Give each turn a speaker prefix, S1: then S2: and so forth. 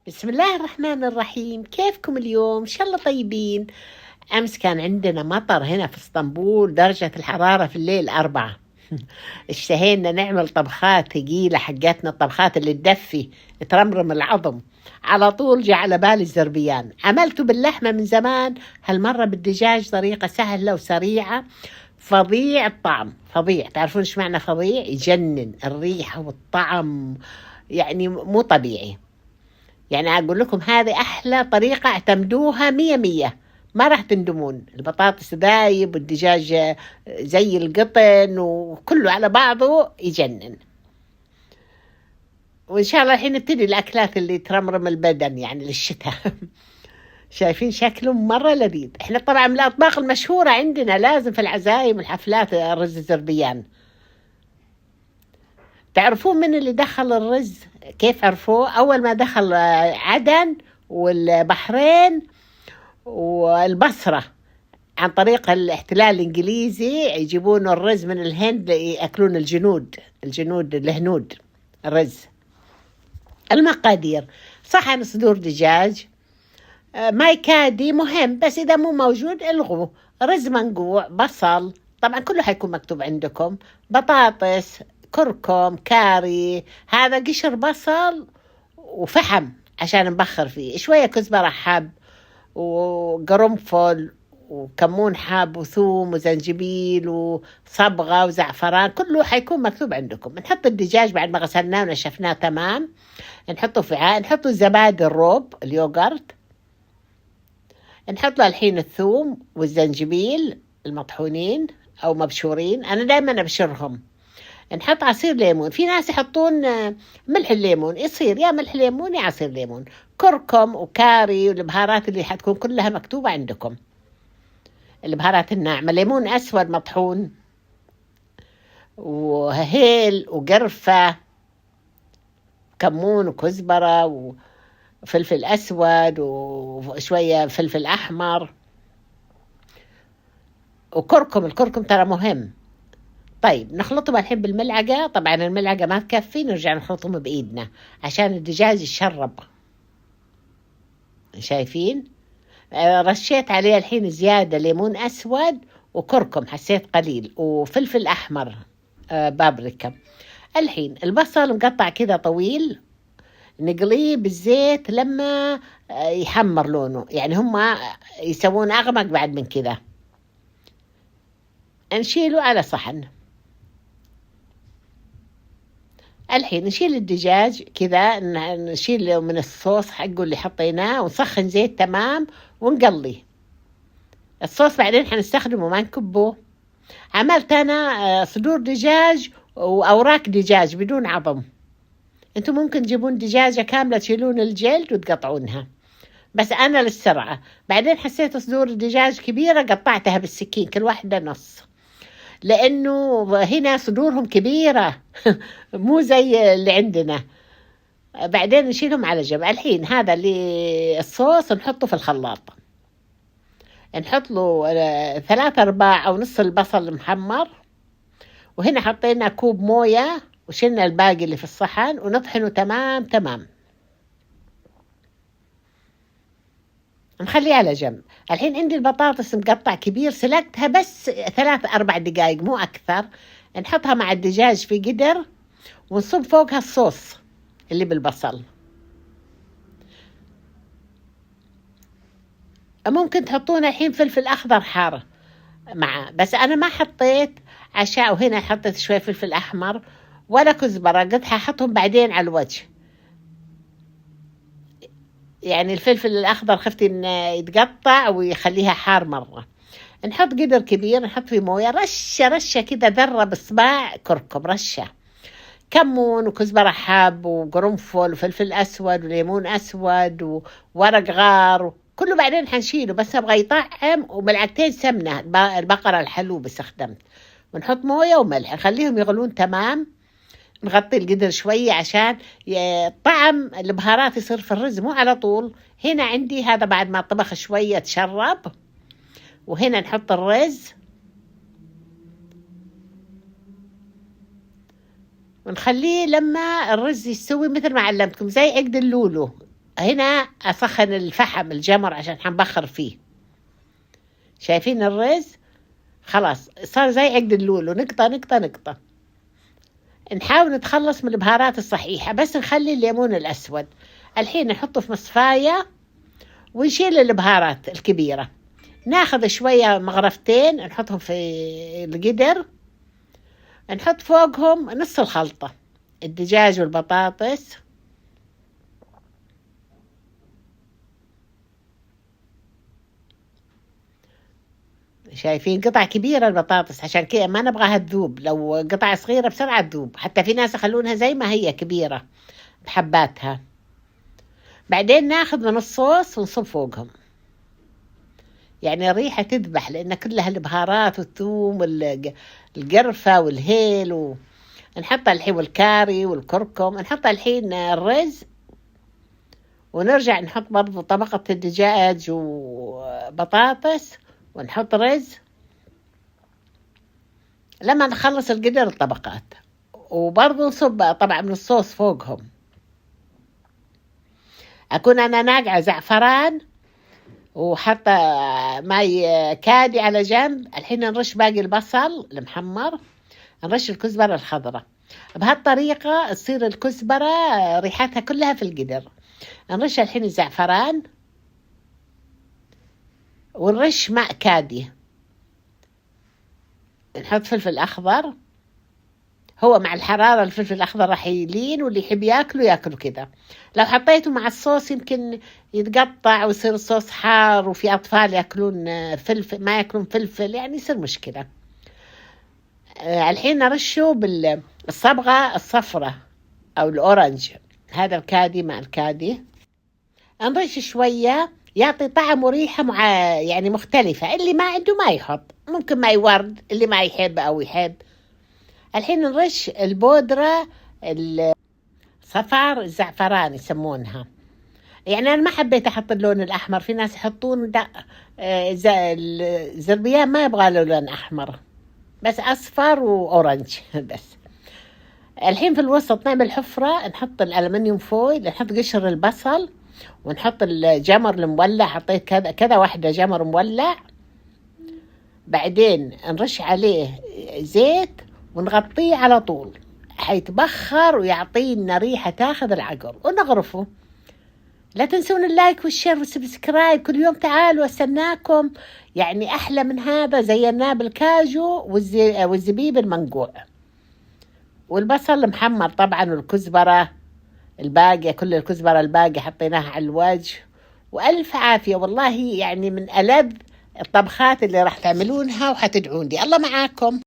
S1: بسم الله الرحمن الرحيم. كيفكم اليوم؟ إن شاء الله طيبين. أمس كان عندنا مطر هنا في اسطنبول، درجة الحرارة في الليل 4. اشتهينا نعمل طبخات ثقيلة، حقتنا الطبخات اللي تدفي ترمرم العظم. على طول جاء على بالي الزربيان، عملته باللحمة من زمان، هالمرة بالدجاج، طريقة سهلة وسريعة. فظيع الطعم، فظيع. تعرفون ايش معنى فظيع؟ يجنن الريحة والطعم، يعني مو طبيعي. يعني أقول لكم هذه أحلى طريقة، اعتمدوها 100 100، ما راح تندمون. البطاطس ذايب والدجاج زي القطن وكله على بعضه يجنن. وإن شاء الله الحين نبتدي الأكلات اللي ترمرم البدن يعني للشتاء. شايفين شكله مرة لذيذ. احنا طبعا من الأطباق المشهورة عندنا لازم في العزايم والحفلات رز الزربيان. تعرفون من اللي دخل الرز؟ كيف عرفوه؟ أول ما دخل عدن والبحرين والبصرة، عن طريق الاحتلال الإنجليزي، يجيبون الرز من الهند يأكلون الجنود الهنود. الرز. المقادير: صحن صدور دجاج، ماي كادي مهم بس إذا مو موجود الغوه، رز منقوع، بصل، طبعا كله حيكون مكتوب عندكم، بطاطس، كركم، كاري، هذا قشر بصل، وفحم عشان نبخر فيه، شوية كزبرة حب وقرنفل وكمون حب وثوم وزنجبيل وصبغة وزعفران، كله حيكون مكتوب عندكم. نحط الدجاج بعد ما غسلناه ونشفناه تمام، نحطه في عاء، نحط الزبادي الروب اليوغرت، نحط له الحين الثوم والزنجبيل المطحونين أو مبشورين، أنا دائما أبشرهم. نحط عصير ليمون، في ناس يحطون ملح الليمون، يصير يا ملح ليمون يا عصير ليمون، كركم وكاري والبهارات اللي حتكون كلها مكتوبة عندكم، البهارات الناعمة، ليمون أسود مطحون، وهيل وقرفة، كمون وكزبرة وفلفل أسود وشوية فلفل أحمر وكركم. الكركم ترى مهم. طيب نخلطهم الحين بالملعقة، طبعا الملعقة ما تكفي، نرجع نخلطهم بإيدنا عشان الدجاج يشرب. شايفين؟ رشيت عليه الحين زيادة ليمون أسود وكركم، حسيت قليل، وفلفل أحمر، بابريكا. الحين البصل مقطع كذا طويل، نقليه بالزيت لما يحمر لونه، يعني هم يسوون أغمق بعد من كذا. نشيله على صحن. الحين نشيل الدجاج كذا، نشيل من الصوص حقه اللي حطيناه ونسخن زيت تمام ونقلي الصوص، بعدين حنستخدمه ما نكبه. عملت أنا صدور دجاج وأوراق دجاج بدون عظم. انتم ممكن تجيبون دجاجة كاملة تشيلون الجلد وتقطعونها، بس أنا للسرعة. بعدين حسيت صدور الدجاج كبيرة، قطعتها بالسكين كل واحدة نص، لأنه هنا صدورهم كبيرة. مو زي اللي عندنا. بعدين نشيلهم على جنب. الحين هذا اللي الصوص نحطه في الخلاط، نحط له 3/4 أو نص البصل المحمر، وهنا حطينا كوب موية وشلنا الباقي اللي في الصحن ونطحنه تمام تمام، نخليه على جنب. الحين عندي البطاطس مقطع كبير، سلقتها بس 3 4 دقائق مو أكثر، نحطها مع الدجاج في قدر ونصب فوقها الصوص اللي بالبصل. ممكن تحطون الحين فلفل أخضر حار معه، بس أنا ما حطيت عشاء، وهنا حطيت شوية فلفل أحمر ولا كزبرة، قلت ححطهم بعدين على الوجه. يعني الفلفل الأخضر خفت إن يتقطع ويخليها حار مرة. نحط قدر كبير، نحط فيه موية، رشة رشة كده، ذرة بصباع كركم، رشة كمون وكزبرة حاب وقرنفل وفلفل أسود وليمون أسود وورق غار كله. بعدين حنشيله بس أبغى يطعم، وملعقتين سمنة البقرة الحلوب استخدمت، ونحط موية وملح نخليهم يغلون تمام. نغطي القدر شوية عشان طعم البهارات يصير في الرز مو على طول. هنا عندي هذا بعد ما طبخ شوية تشرب، وهنا نحط الرز ونخليه لما الرز يستوي مثل ما علمتكم زي عقد اللولو. هنا أسخن الفحم الجمر عشان حنبخر فيه. شايفين الرز خلاص صار زي عقد اللولو، نقطة نقطة نقطة. نحاول نتخلص من البهارات الصحيحة، بس نخلي الليمون الأسود. الحين نحطه في مصفاية ونشيل البهارات الكبيرة. ناخذ شوية مغرفتين نحطهم في القدر، نحط فوقهم نص الخلطة، الدجاج والبطاطس. شايفين قطع كبيرة البطاطس، عشان كده ما نبغاها تذوب. لو قطع صغيرة بسرعة تذوب، حتى في ناس يخلونها زي ما هي كبيرة بحباتها. بعدين ناخذ من الصوص ونصب فوقهم، يعني الريحة تذبح لأن كلها البهارات والثوم والقرفة والهيل نحط الحين والكاري والكركم. نحط الحين الرز، ونرجع نحط برضو طبقة الدجاج وبطاطس، ونحط رز لما نخلص القدر الطبقات. وبرضو نصب طبعا من الصوص فوقهم. أكون أنا ناقعة زعفران وحتى ماي كادي على جنب. الحين نرش باقي البصل المحمر، نرش الكزبرة الخضراء. بهالطريقة تصير الكزبرة ريحتها كلها في القدر. نرش الحين الزعفران، ونرش ماء كادي. نحط فلفل أخضر، هو مع الحرارة الفلفل الأخضر راح يلين، واللي يحب ياكله كده. لو حطيته مع الصوص يمكن يتقطع ويصير الصوص حار، وفي أطفال ياكلون فلفل ما ياكلون فلفل، يعني يصير مشكلة. الحين نرشه بالصبغة الصفراء أو الأورنج، هذا الكادي مع الكادي. نرش شوية يعطي طعم وريحة يعني مختلفة. اللي ما عنده ما يحط، ممكن ما يورد، اللي ما يحب أو يحب. الحين نرش البودرة صفار الزعفران يسمونها. يعني أنا ما حبيت أحط اللون الأحمر، في ناس يحطون الزربيان ما يبغى له لون أحمر، بس أصفر وأورنج بس. الحين في الوسط نعمل حفرة، نحط الألمنيوم فويل، نحط قشر البصل، ونحط الجمر المولع. حطيت كذا واحدة جمر مولع. بعدين نرش عليه زيت ونغطيه على طول، حيتبخر ويعطينا ريحة تاخذ العقل. ونغرفه. لا تنسون اللايك والشير والسبسكرايب. كل يوم تعالوا استناكم. يعني أحلى من هذا زيناه بالكاجو والزبيب المنقوع والبصل المحمر طبعا، والكزبرة الباقية، كل الكزبرة الباقية حطيناها على الوجه. وألف عافية والله، يعني من ألذ الطبخات اللي راح تعملونها وحتدعون لي. الله معاكم.